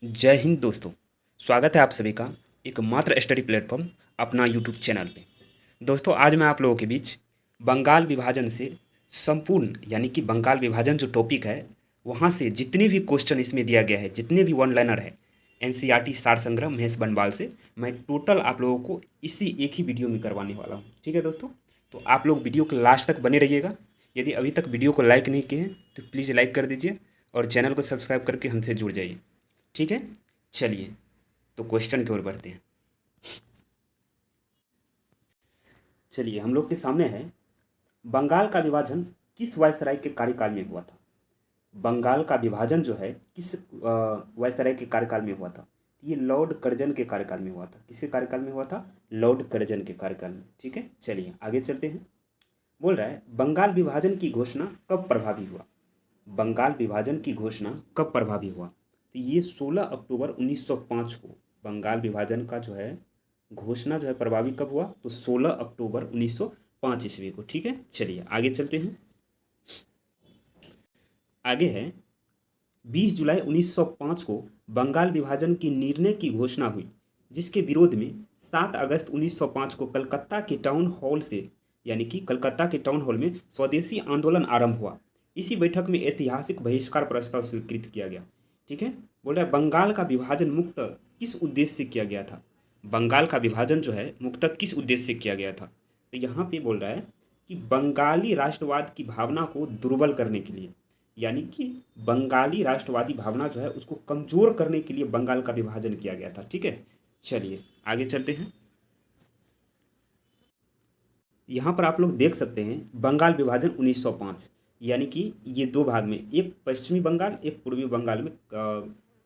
जय हिंद दोस्तों। स्वागत है आप सभी का एक मात्र स्टडी प्लेटफॉर्म अपना यूट्यूब चैनल पे। दोस्तों आज मैं आप लोगों के बीच बंगाल विभाजन से संपूर्ण यानी कि बंगाल विभाजन जो टॉपिक है वहाँ से जितने भी क्वेश्चन इसमें दिया गया है, जितने भी वन लाइनर है एनसीईआरटी सार संग्रह महेश बनवाल से, मैं टोटल आप लोगों को इसी एक ही वीडियो में करवाने वाला हूँ। ठीक है दोस्तों, तो आप लोग वीडियो के लास्ट तक बने रहिएगा। यदि अभी तक वीडियो को लाइक नहीं किए हैं तो प्लीज़ लाइक कर दीजिए और चैनल को सब्सक्राइब करके हमसे जुड़ जाइए। ठीक है, चलिए तो क्वेश्चन की ओर बढ़ते हैं। चलिए हम लोग के सामने है, बंगाल का विभाजन किस वायसराय के कार्यकाल में हुआ था। बंगाल का विभाजन जो है किस वायसराय के कार्यकाल में हुआ था। ये लॉर्ड कर्जन के कार्यकाल में हुआ था। किसके कार्यकाल में हुआ था? लॉर्ड कर्जन के कार्यकाल में। ठीक है, चलिए आगे चलते हैं। बोल रहा है बंगाल विभाजन की घोषणा कब प्रभावी हुआ। बंगाल विभाजन की घोषणा कब प्रभावी हुआ? तो ये 16 अक्टूबर 1905 को बंगाल विभाजन का जो है घोषणा जो है प्रभावी कब हुआ? तो 16 अक्टूबर 1905 ईस्वी को। ठीक है, चलिए आगे चलते हैं। आगे है 20 जुलाई 1905 को बंगाल विभाजन की निर्णय की घोषणा हुई, जिसके विरोध में 7 अगस्त 1905 को कलकत्ता के टाउन हॉल से यानी कि कलकत्ता के टाउन हॉल में स्वदेशी आंदोलन आरंभ हुआ। इसी बैठक में ऐतिहासिक बहिष्कार प्रस्ताव स्वीकृत किया गया। ठीक है, बोल रहा है बंगाल का विभाजन मुक्त किस उद्देश्य से किया गया था। बंगाल का विभाजन जो है मुक्त किस उद्देश्य से किया गया था। तो यहाँ पे बोल रहा है कि बंगाली राष्ट्रवाद की भावना को दुर्बल करने के लिए, यानी कि बंगाली राष्ट्रवादी भावना जो है उसको कमजोर करने के लिए बंगाल का विभाजन किया गया था। ठीक है, चलिए आगे चलते हैं। यहाँ पर आप लोग देख सकते हैं बंगाल विभाजन 1905, यानी कि ये दो भाग में, एक पश्चिमी बंगाल एक पूर्वी बंगाल में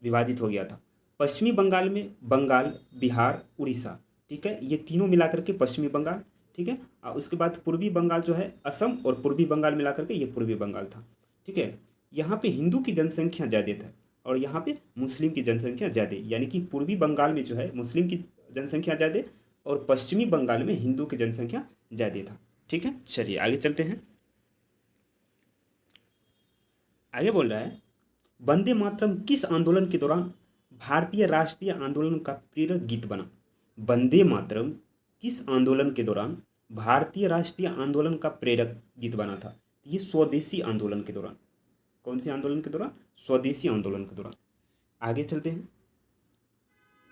विभाजित हो गया था। पश्चिमी बंगाल में बंगाल, बिहार, उड़ीसा, ठीक है, ये तीनों मिलाकर के पश्चिमी बंगाल। ठीक है, और उसके बाद पूर्वी बंगाल जो है असम और पूर्वी बंगाल मिलाकर के ये पूर्वी बंगाल था। ठीक है, यहाँ पे हिंदू की जनसंख्या ज़्यादा था और यहाँ पे मुस्लिम की जनसंख्या ज़्यादा, यानी कि पूर्वी बंगाल में जो है मुस्लिम की जनसंख्या ज़्यादा और पश्चिमी बंगाल में हिंदू की जनसंख्या ज़्यादा था। ठीक है, चलिए आगे चलते हैं। आगे बोल रहा है वंदे मातरम किस आंदोलन के दौरान भारतीय राष्ट्रीय आंदोलन का प्रेरक गीत बना। वंदे मातरम किस आंदोलन के दौरान भारतीय राष्ट्रीय आंदोलन का प्रेरक गीत बना था? ये स्वदेशी आंदोलन के दौरान। कौन से आंदोलन के दौरान? स्वदेशी आंदोलन के दौरान। आगे चलते हैं।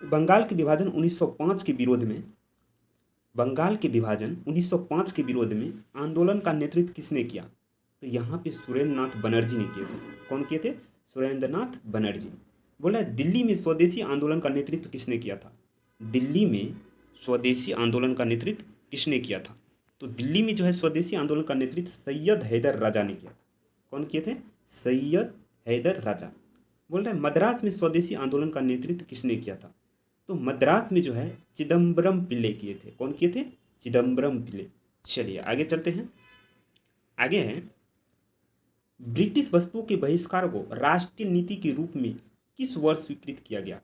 बंगाल के विभाजन 1905 के विरोध में, बंगाल के विभाजन 1905 के विरोध में आंदोलन का नेतृत्व किसने किया? तो यहाँ पे सुरेंद्र नाथ बनर्जी ने किए थे। कौन किए थे? सुरेंद्र नाथ बनर्जी। बोला है दिल्ली में स्वदेशी आंदोलन का नेतृत्व किसने किया था? दिल्ली में स्वदेशी आंदोलन का नेतृत्व किसने किया था? तो दिल्ली में जो है स्वदेशी आंदोलन का नेतृत्व सैयद हैदर राजा ने किया था। कौन किए थे? सैयद हैदर राजा। बोल रहे हैं मद्रास में स्वदेशी आंदोलन का नेतृत्व किसने किया था? तो मद्रास में जो है चिदम्बरम पिल्ले किए थे। कौन किए थे? चिदम्बरम पिल्ले। चलिए आगे चलते हैं। आगे है ब्रिटिश वस्तुओं के बहिष्कार को राष्ट्रीय नीति के रूप में किस वर्ष स्वीकृत किया गया?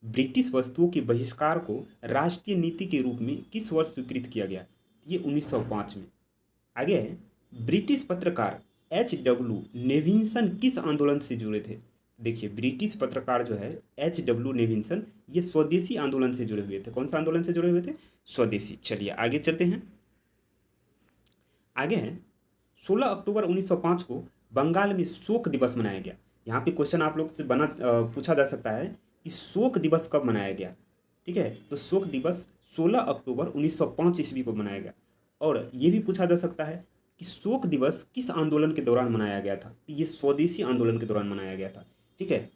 ब्रिटिश वस्तुओं के बहिष्कार को राष्ट्रीय नीति के रूप में किस वर्ष स्वीकृत किया गया? ये 1905 में। आगे है ब्रिटिश पत्रकार H.W. नेविंसन किस आंदोलन से जुड़े थे? देखिए ब्रिटिश पत्रकार जो है H.W. नेविंसन, ये स्वदेशी आंदोलन से जुड़े हुए थे। कौन सा आंदोलन से जुड़े हुए थे? स्वदेशी। चलिए आगे चलते हैं। आगे है 16 अक्टूबर 1905 को बंगाल में शोक दिवस मनाया गया। यहाँ पे क्वेश्चन आप लोग से पूछा जा सकता है कि शोक दिवस कब मनाया गया। ठीक है, तो शोक दिवस 16 अक्टूबर 1905 ईस्वी को मनाया गया। और ये भी पूछा जा सकता है कि शोक दिवस किस आंदोलन के दौरान मनाया गया था। ये स्वदेशी आंदोलन के दौरान मनाया गया था। ठीक है,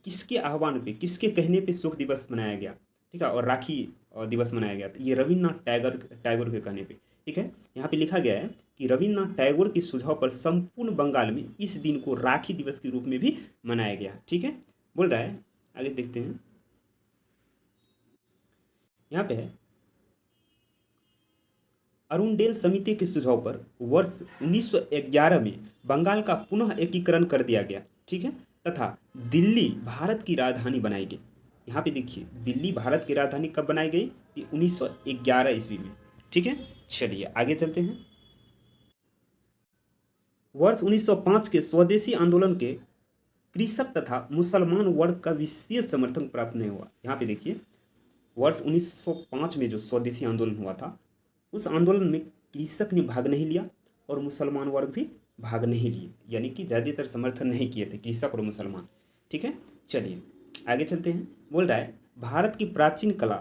किसके आह्वान पे, किसके कहने पे शोक दिवस मनाया गया? ठीक है, और राखी दिवस मनाया गया था, ये रविन्द्रनाथ टैगोर टैगोर के कहने पे। ठीक है, यहाँ पे लिखा गया है कि रविन्द्रनाथ टैगोर के सुझाव पर संपूर्ण बंगाल में इस दिन को राखी दिवस के रूप में भी मनाया गया। ठीक है, बोल रहा है आगे देखते हैं। यहाँ पे है अरुणडेल समिति के सुझाव पर वर्ष 1911 में बंगाल का पुनः एकीकरण कर दिया गया। ठीक है, तथा दिल्ली भारत की राजधानी बनाई गई। यहाँ पे देखिए दिल्ली भारत की राजधानी कब बनाई गई? 1911 ईस्वी में। ठीक है, चलिए आगे चलते हैं। वर्ष 1905 के स्वदेशी आंदोलन के कृषक तथा मुसलमान वर्ग का विशेष समर्थन प्राप्त नहीं हुआ। यहाँ पे देखिए, वर्ष 1905 में जो स्वदेशी आंदोलन हुआ था, उस आंदोलन में कृषक ने भाग नहीं लिया और मुसलमान वर्ग भी भाग नहीं लिए, यानी कि ज़्यादातर समर्थन नहीं किए थे कृषक और मुसलमान। ठीक है, चलिए आगे चलते हैं। बोल रहा है, भारत की प्राचीन कला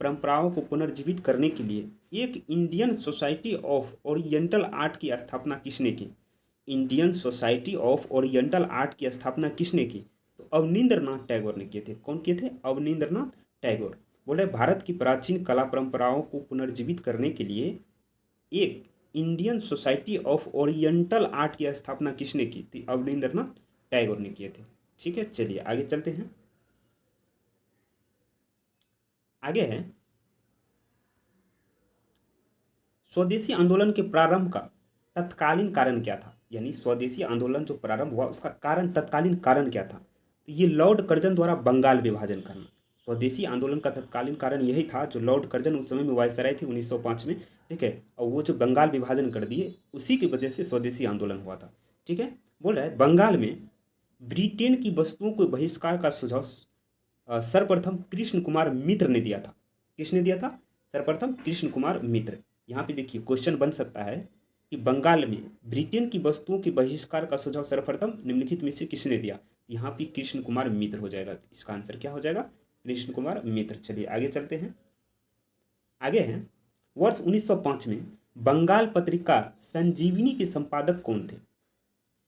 परंपराओं को पुनर्जीवित करने के लिए एक Indian society of oriental art की स्थापना किसने की? Indian society of oriental art की स्थापना किसने की? तो अवनींद्रनाथ टैगोर ने किए थे। कौन किए थे? अवनींद्रनाथ टैगोर। बोले भारत की प्राचीन कला परंपराओं को पुनर्जीवित करने के लिए एक Indian society of oriental art की स्थापना किसने की थी? अवनींद्रनाथ टैगोर ने किए थे। ठीक है, चलिए आगे चलते हैं। आगे है, स्वदेशी आंदोलन के प्रारंभ का तत्कालीन कारण क्या था? यानी स्वदेशी आंदोलन जो प्रारंभ हुआ उसका कारण, तत्कालीन कारण क्या था? तो ये लॉर्ड कर्जन द्वारा बंगाल विभाजन करना। स्वदेशी आंदोलन का तत्कालीन कारण यही था, जो लॉर्ड कर्जन उस समय में वायसराय थे 1905 में। ठीक है, और वो जो बंगाल विभाजन कर दिए, उसी की वजह से स्वदेशी आंदोलन हुआ था। ठीक है, बोल रहा है बंगाल में ब्रिटेन की वस्तुओं को बहिष्कार का सुझाव सर्वप्रथम कृष्ण कुमार मित्र ने दिया था। किसने दिया था? सर्वप्रथम कृष्ण कुमार मित्र। यहाँ पे देखिए क्वेश्चन बन सकता है कि बंगाल में ब्रिटेन की वस्तुओं के बहिष्कार का सुझाव सर्वप्रथम निम्नलिखित में से किसने दिया? यहाँ पे कृष्ण कुमार मित्र हो जाएगा। इसका आंसर क्या हो जाएगा? कृष्ण कुमार मित्र। चलिए आगे चलते हैं। आगे हैं, वर्ष 1905 में बंगाल पत्रिका संजीवनी के संपादक कौन थे?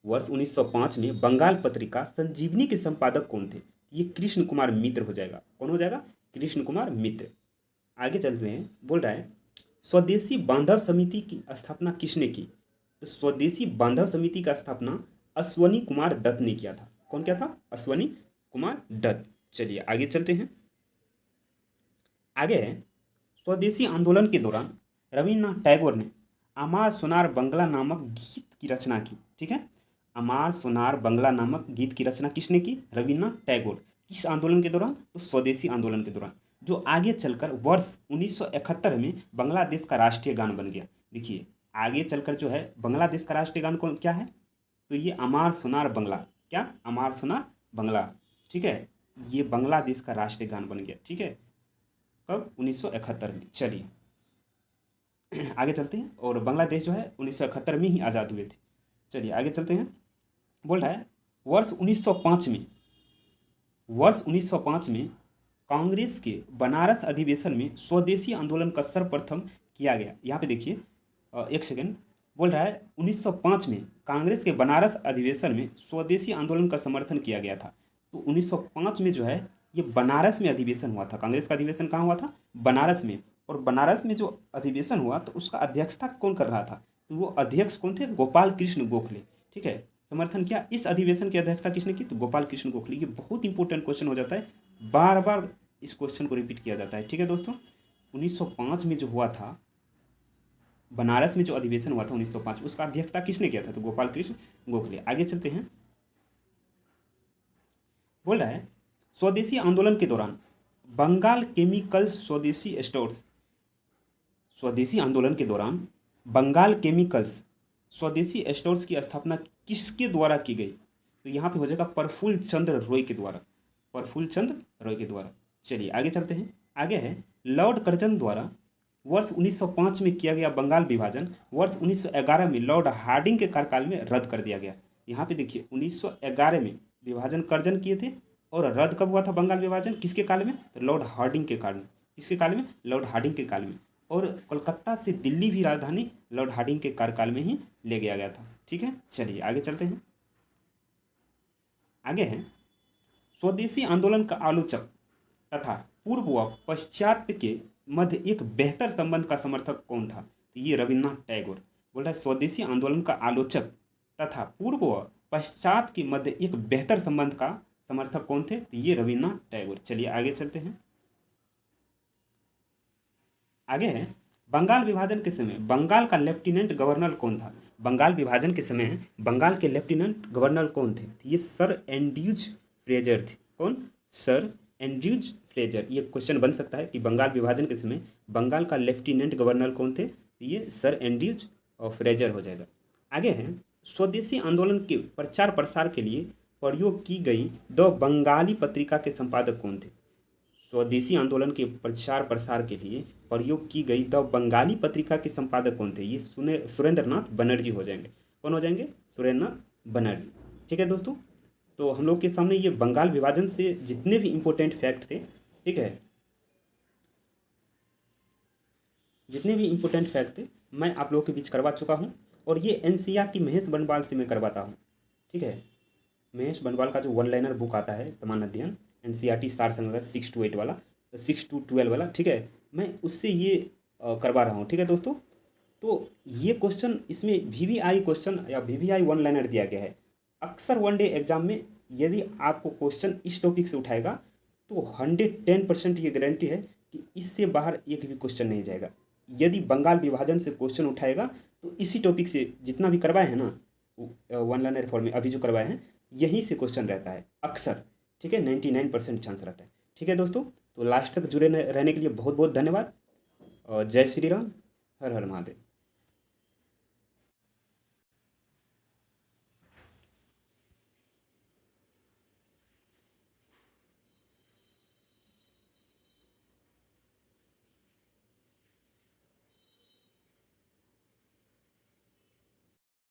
वर्ष 1905 में बंगाल पत्रिका संजीवनी के संपादक कौन थे? ये कृष्ण कुमार मित्र हो जाएगा। कौन हो जाएगा? कृष्ण कुमार मित्र। आगे चलते हैं। बोल रहा है, स्वदेशी बांधव समिति की स्थापना किसने की? तो स्वदेशी बांधव समिति का स्थापना अश्वनी कुमार दत्त ने किया था। कौन किया था? अश्वनी कुमार दत्त। चलिए आगे चलते हैं। आगे है, स्वदेशी आंदोलन के दौरान रविन्द्रनाथ टैगोर ने अमार सोनार बंगला नामक गीत की रचना की। ठीक है, अमार सोनार बंगला नामक गीत की रचना किसने की? रविन्द्रनाथ टैगोर। किस आंदोलन के दौरान? तो स्वदेशी आंदोलन के दौरान, जो आगे चलकर वर्ष 1971 में बांग्लादेश का राष्ट्रीय गान बन गया। देखिए आगे चलकर जो है बांग्लादेश का राष्ट्रीय गान कौन क्या है? तो ये अमार सोनार बंगला। क्या? अमार सोनार बंगला। ठीक है, ये बांग्लादेश का राष्ट्रीय गान बन गया। ठीक है, कब? 1971 में। चलिए आगे चलते हैं। और बांग्लादेश जो है 1971 में ही आज़ाद हुए थे। चलिए आगे चलते हैं। बोल रहा है, वर्ष 1905 में कांग्रेस के बनारस अधिवेशन में स्वदेशी आंदोलन का सर्वप्रथम किया गया। यहाँ पे देखिए एक सेकंड। बोल रहा है 1905 में कांग्रेस के बनारस अधिवेशन में स्वदेशी आंदोलन का समर्थन किया गया था। तो 1905 में जो है ये बनारस में अधिवेशन हुआ था। कांग्रेस का अधिवेशन कहाँ हुआ था? बनारस में। और बनारस में जो अधिवेशन हुआ तो उसका अध्यक्षता कौन कर रहा था? तो वो अध्यक्ष कौन थे? गोपाल कृष्ण गोखले। ठीक है, समर्थन किया। इस अधिवेशन की अध्यक्षता किसने की? तो गोपाल कृष्ण गोखले। ये बहुत इंपॉर्टेंट क्वेश्चन हो जाता है, बार बार इस क्वेश्चन को रिपीट किया जाता है। ठीक है दोस्तों, 1905 में जो हुआ था बनारस में, जो अधिवेशन हुआ था 1905, उसका अध्यक्षता किसने किया था? तो गोपाल कृष्ण गोखले। आगे चलते हैं। बोल रहा है, स्वदेशी आंदोलन के दौरान बंगाल केमिकल्स स्वदेशी आंदोलन के दौरान बंगाल केमिकल्स स्वदेशी स्टोर्स की स्थापना किसके द्वारा की गई? तो यहाँ पे हो जाएगा प्रफुल्ल चंद्र रॉय के द्वारा। प्रफुल्ल चंद्र रॉय के द्वारा। चलिए आगे चलते हैं। आगे है, लॉर्ड कर्जन द्वारा वर्ष 1905 में किया गया बंगाल विभाजन वर्ष 1911 में लॉर्ड हार्डिंग के कार्यकाल में रद्द कर दिया गया। यहाँ पे देखिए 1911 में विभाजन कर्जन किए थे, और रद्द कब हुआ था बंगाल विभाजन? किसके काल में? तो लॉर्ड हार्डिंग के काल में। किसके काल में? लॉर्ड हार्डिंग के काल में। और कोलकाता से दिल्ली भी राजधानी लॉर्ड हार्डिंग के कार्यकाल में ही ले गया गया था। ठीक है, चलिए आगे चलते हैं। आगे है, स्वदेशी आंदोलन का आलोचक तथा पूर्व व पश्चात के मध्य एक बेहतर संबंध का समर्थक कौन था? तो ये रविन्द्रनाथ टैगोर। बोल रहा है स्वदेशी आंदोलन का आलोचक तथा पूर्व व पश्चात के मध्य एक बेहतर संबंध का समर्थक कौन थे? तो ये रविन्द्रनाथ टैगोर। चलिए आगे चलते हैं। आगे है, बंगाल विभाजन के समय बंगाल का लेफ्टिनेंट गवर्नर कौन था? बंगाल विभाजन के समय बंगाल के लेफ्टिनेंट गवर्नर कौन थे? तो ये सर एंड्रयूज फ्रेजर थे। कौन? Sir Andrews Fraser. ये क्वेश्चन बन सकता है कि बंगाल विभाजन के समय बंगाल का लेफ्टिनेंट गवर्नर कौन थे? तो ये सर एंड्रयूज और फ्रेजर हो जाएगा। आगे है, स्वदेशी आंदोलन के प्रचार प्रसार के लिए प्रयोग की गई द बंगाली पत्रिका के संपादक कौन थे? स्वदेशी आंदोलन के प्रचार प्रसार के लिए प्रयोग की गई द बंगाली पत्रिका के संपादक कौन थे? ये सुरेंद्र नाथ बनर्जी हो जाएंगे। कौन हो जाएंगे? सुरेंद्र नाथ बनर्जी। ठीक है दोस्तों, तो हम लोग के सामने ये बंगाल विभाजन से जितने भी इंपॉर्टेंट फैक्ट थे, ठीक है, जितने भी इंपॉर्टेंट फैक्ट थे मैं आप लोगों के बीच करवा चुका हूँ। और ये एनसीईआरटी महेश बनवाल से मैं करवाता हूँ। ठीक है, महेश बनवाल का जो वन लाइनर बुक आता है सामान्य अध्ययन, एनसीईआरटी सार संग्रह 6 to 8 वाला, 6 to 12 वाला, ठीक है, मैं उससे ये करवा रहा हूँ। ठीक है दोस्तों, तो ये क्वेश्चन इसमें वीवीआई क्वेश्चन या वीवीआई वन लाइनर दिया गया है। अक्सर वन डे एग्जाम में यदि आपको क्वेश्चन इस टॉपिक से उठाएगा तो 110% ये गारंटी है कि इससे बाहर एक भी क्वेश्चन नहीं जाएगा। यदि बंगाल विभाजन से क्वेश्चन उठाएगा तो इसी टॉपिक से जितना भी करवाए हैं ना वन लाइनर फॉर्म में अभी जो करवाए हैं यहीं से क्वेश्चन रहता है अक्सर। ठीक है, 99% चांस रहता है। ठीक है दोस्तों, तो लास्ट तक जुड़े रहने के लिए बहुत बहुत धन्यवाद और जय श्री राम, हर हर महादेव।